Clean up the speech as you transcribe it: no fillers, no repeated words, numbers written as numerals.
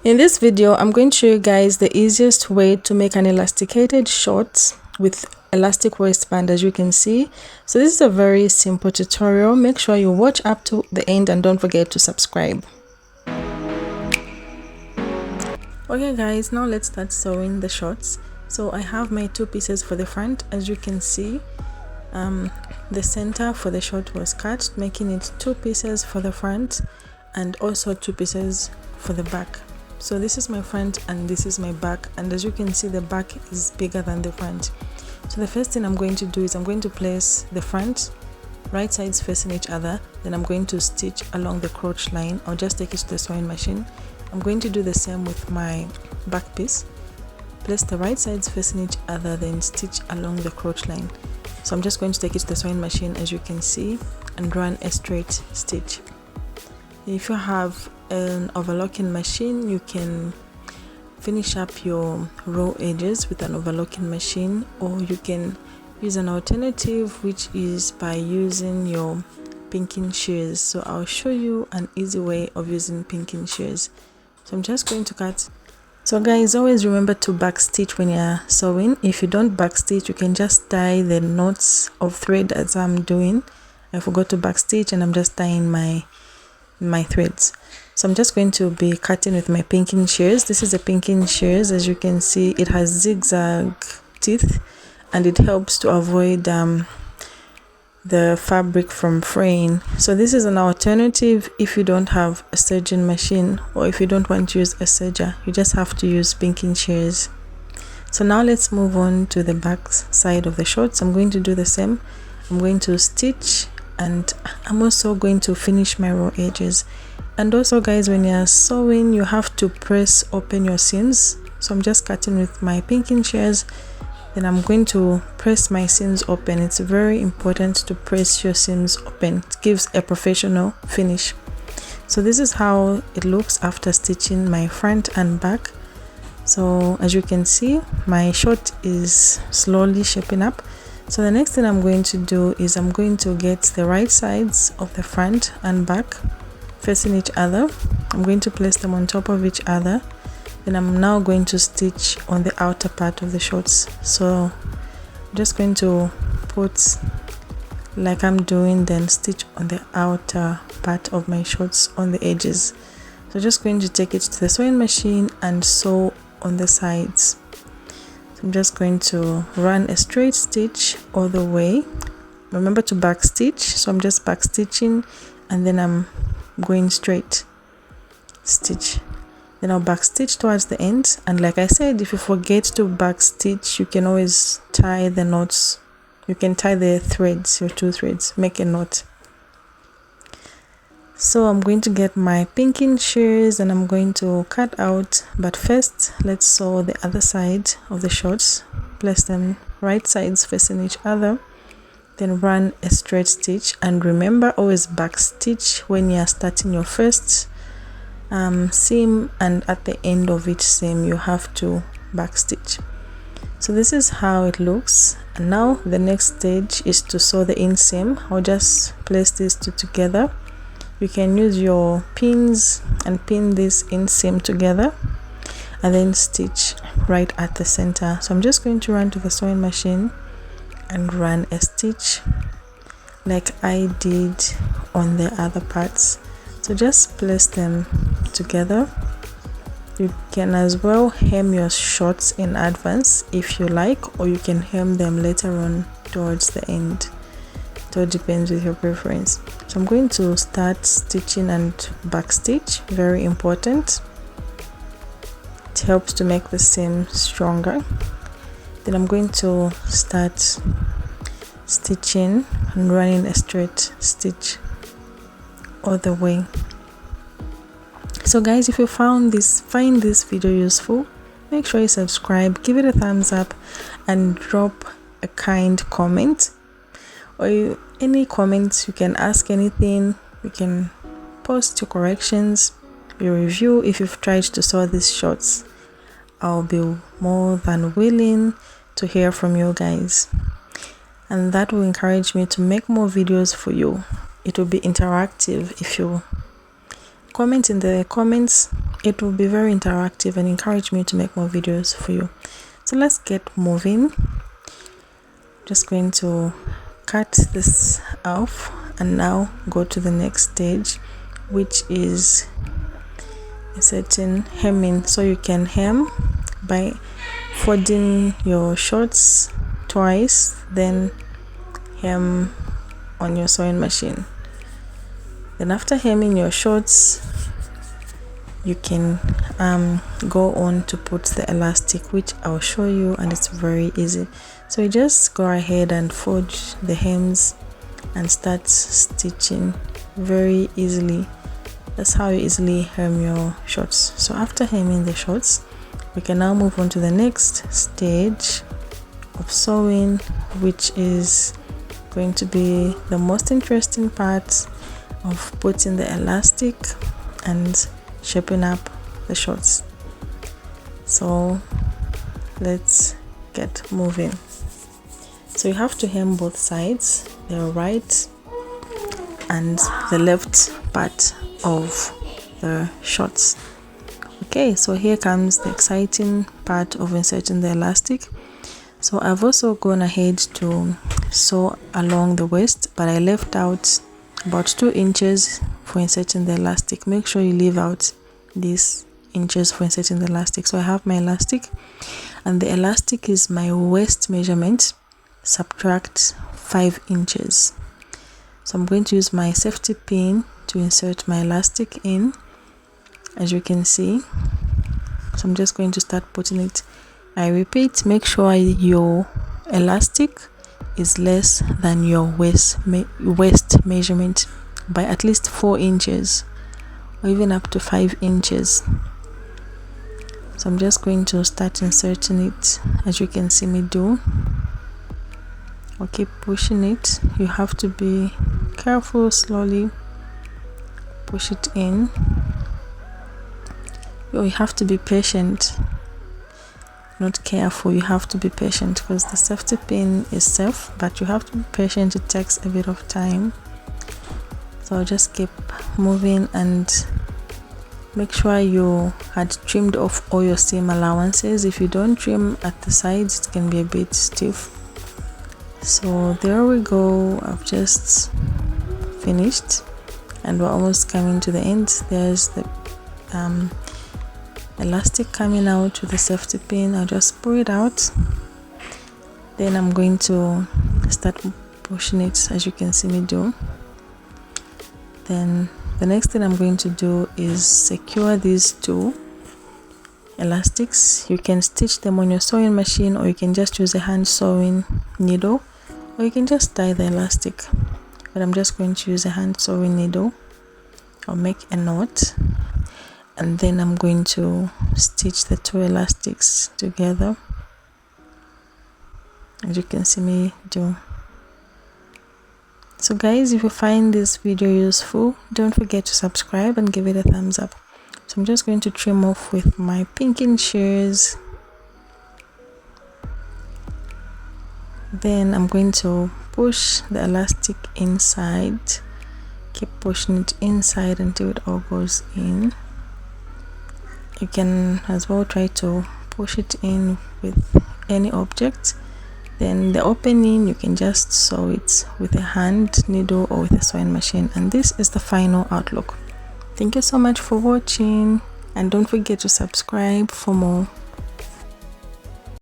In this video, I'm going to show you guys the easiest way to make an elasticated short with elastic waistband, as you can see. So this is a very simple tutorial. Make sure you watch up to the end and don't forget to subscribe. Okay guys, now let's start sewing the shorts. So I have my two pieces for the front. As you can see, the center for the short was cut, making it two pieces for the front and also two pieces for the back. So this is my front and this is my back, and as you can see, the back is bigger than the front. So the first thing I'm going to do is I'm going to place the front right sides facing each other. Then I'm going to stitch along the crotch line. I'll just take it to the sewing machine. I'm going to do the same with my back piece. Place the right sides facing each other, then stitch along the crotch line. So I'm just going to take it to the sewing machine, as you can see, and run a straight stitch. If you have an overlocking machine, you can finish up your raw edges with an overlocking machine, or you can use an alternative, which is by using your pinking shears. So I'll show you an easy way of using pinking shears. So I'm just going to cut. So guys, always remember to backstitch when you're sewing. If you don't backstitch, you can just tie the knots of thread as I'm doing. I forgot to backstitch and I'm just tying my threads. So I'm just going to be cutting with my pinking shears. This is a pinking shears. As you can see, it has zigzag teeth and it helps to avoid the fabric from fraying. So this is an alternative if you don't have a serging machine, or if you don't want to use a serger, you just have to use pinking shears. So now let's move on to the back side of the shorts. I'm going to do the same. I'm going to stitch, and I'm also going to finish my raw edges. And also guys, when you're sewing, you have to press open your seams. So I'm just cutting with my pinking shears, then I'm going to press my seams open. It's very important to press your seams open. It gives a professional finish. So this is how it looks after stitching my front and back. So as you can see, my short is slowly shaping up. So the next thing I'm going to do is I'm going to get the right sides of the front and back facing each other. I'm going to place them on top of each other. Then I'm now going to stitch on the outer part of the shorts. So I'm just going to put like I'm doing, then stitch on the outer part of my shorts on the edges. So just going to take it to the sewing machine and sew on the sides. So I'm just going to run a straight stitch all the way. Remember to back stitch. So I'm just back stitching and then I'm going straight stitch. Then I'll back stitch towards the end, and like I said, if you forget to back stitch, you can always tie the knots. You can tie the threads, your two threads, make a knot. So I'm going to get my pinking shears and I'm going to cut out, but first let's sew the other side of the shorts. Place them right sides facing each other, then run a straight stitch, and remember, always back stitch when you are starting your first seam, and at the end of each seam you have to back stitch. So this is how it looks. And now the next stage is to sew the inseam. I'll just place these two together. You can use your pins and pin this inseam together and then stitch right at the center. So I'm just going to run to the sewing machine and run a stitch like I did on the other parts. So just place them together. You can as well hem your shorts in advance if you like, or you can hem them later on towards the end. It all depends with your preference. So I'm going to start stitching and back stitch. Very important. It helps to make the seam stronger. Then I'm going to start stitching and running a straight stitch all the way. So guys, if you find this video useful, make sure you subscribe, give it a thumbs up, and drop a kind comment, or any comments. You can ask anything, you can post your corrections, your review. If you've tried to sew these shorts, I'll be more than willing to hear from you guys, and that will encourage me to make more videos for you. It will be interactive if you comment in the comments. It will be very interactive and encourage me to make more videos for you. So let's get moving. Just going to cut this off and now go to the next stage, which is inserting hemming. So you can hem by folding your shorts twice, then hem on your sewing machine. Then after hemming your shorts, you can go on to put the elastic, which I'll show you, and it's very easy. So you just go ahead and fold the hems and start stitching very easily. That's how you easily hem your shorts. So after hemming the shorts, we can now move on to the next stage of sewing, which is going to be the most interesting part of putting the elastic and shaping up the shorts. So let's get moving. So you have to hem both sides, the right and the left part of the shorts. Okay, so here comes the exciting part of inserting the elastic. So I've also gone ahead to sew along the waist, but I left out about 2 inches for inserting the elastic. Make sure you leave out these inches for inserting the elastic. So I have my elastic, and the elastic is my waist measurement. Subtract 5 inches. So I'm going to use my safety pin to insert my elastic in, as you can see. So I'm just going to start putting it. I repeat, make sure your elastic is less than your waist measurement by at least 4 inches or even up to 5 inches. So I'm just going to start inserting it, as you can see me do. I'll keep pushing it. You have to be careful, slowly push it in. You have to be patient, not careful. You have to be patient because the safety pin is safe, but you have to be patient. It takes a bit of time. So I'll just keep moving and make sure you had trimmed off all your seam allowances. If you don't trim at the sides, it can be a bit stiff. So there we go. I've just finished and we're almost coming to the end. There's the elastic coming out with the safety pin. I'll just pull it out, then I'm going to start pushing it, as you can see me do. Then the next thing I'm going to do is secure these 2 elastics. You can stitch them on your sewing machine, or you can just use a hand sewing needle, or you can just tie the elastic, but I'm just going to use a hand sewing needle. I'll make a knot, and then I'm going to stitch the 2 elastics together, as you can see me do. So guys, if you find this video useful, don't forget to subscribe and give it a thumbs up. So I'm just going to trim off with my pinking shears. Then I'm going to push the elastic inside. Keep pushing it inside until it all goes in. You can as well try to push it in with any object. Then the opening, you can just sew it with a hand needle or with a sewing machine. And this is the final outlook. Thank you so much for watching, and don't forget to subscribe for more.